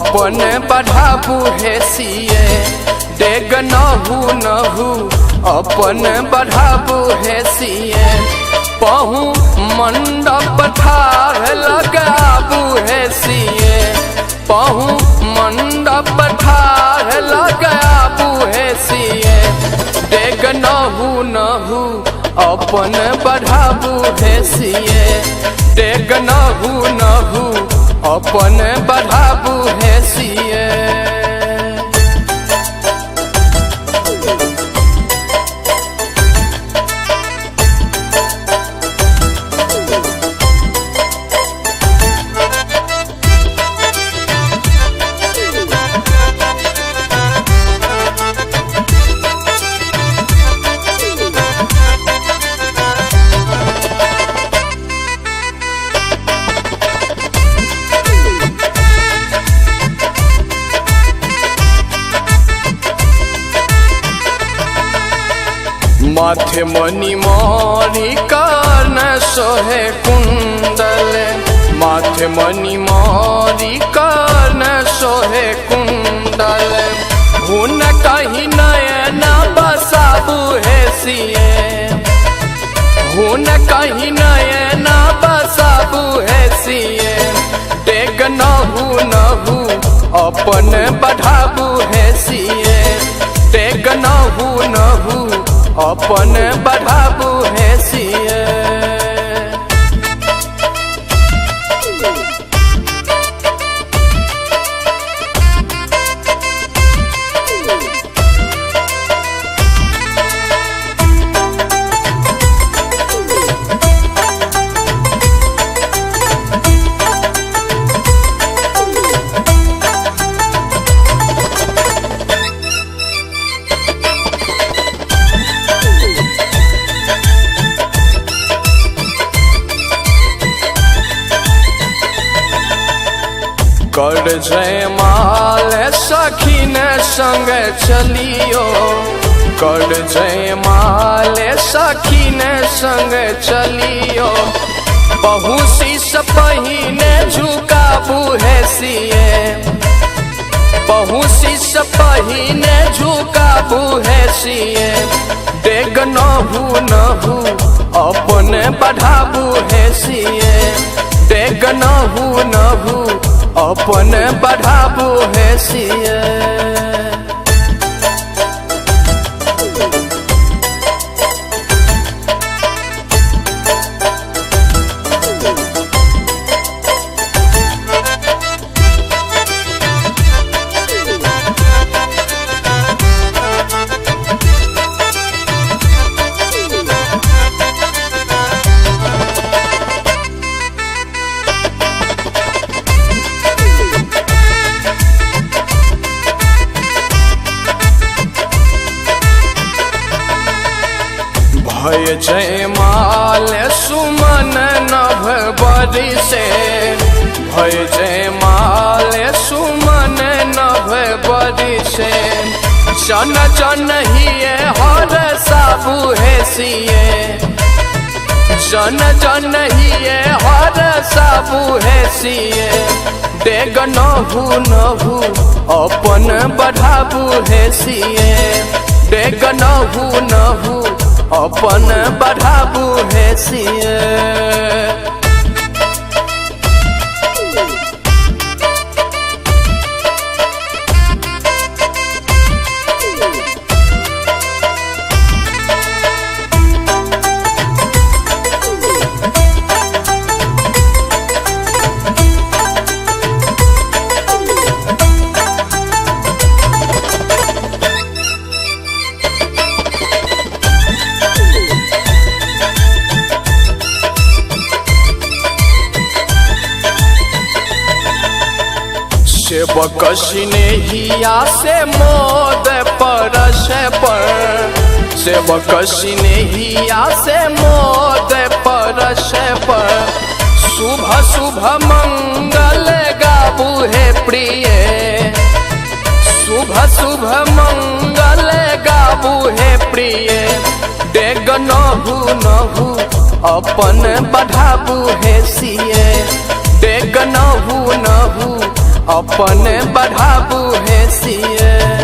अपन बढ़ाबू हे सिए डेग नहू नहू अपन बढ़ाबू हे सिए पहू मंडप ठाढ़ लगाबू हे सिए पहू मंडप ठाढ़ लगाबू हे सिए डेग नहू नहू अपन बढ़ाबू हे सिए डेग नहू नहू अपन बढ़ाबू हे सिए माथे मणि मारी कर्ण सोहे कुंडल माथे मणि मारी कर्ण सोहे कुंडल हुन कहीं नयन बसाबू हे सिए हुन कहीं नयन बसाबू हे सिए डेग नहू नहू अपन बढ़ाबू हे सिए डेग नहू नहू अपन बढ़ाबू हे सिए कर जयमाल सखी ने संग चलियो कर जयमाल सखी ने संग चलियो बहु शीश पहिने झुकाबू हे सिए बहु शीश पहिने झुकाबू हे सिए डेग नहू नहू अपन बढ़ाबू हे सिए डेग नहू नहू अपन बढ़ाबू हे सिए भय जयमाल सुमन नभ बरी से भय जयमाल सुमन नभ बरी से जन जन हिए हर साबू हे सिए जन जन हिए हर साबू हे सिए डेग नहू नहू अपन बढ़ाबू हे सिए डेग नहू नहू अपन बढ़ाबू हे सिए सेवक स्नेहिया से मोद परस पर सेवक स्नेहिया से मोद परस पर शुभ शुभ मंगल गाबू हे प्रिय शुभ शुभ मंगल गाबू हे प्रिय डेग नहू नहू अपन बढ़ाबू हे सिए डेग नहू नहू अपने बढ़ाबू है सिए।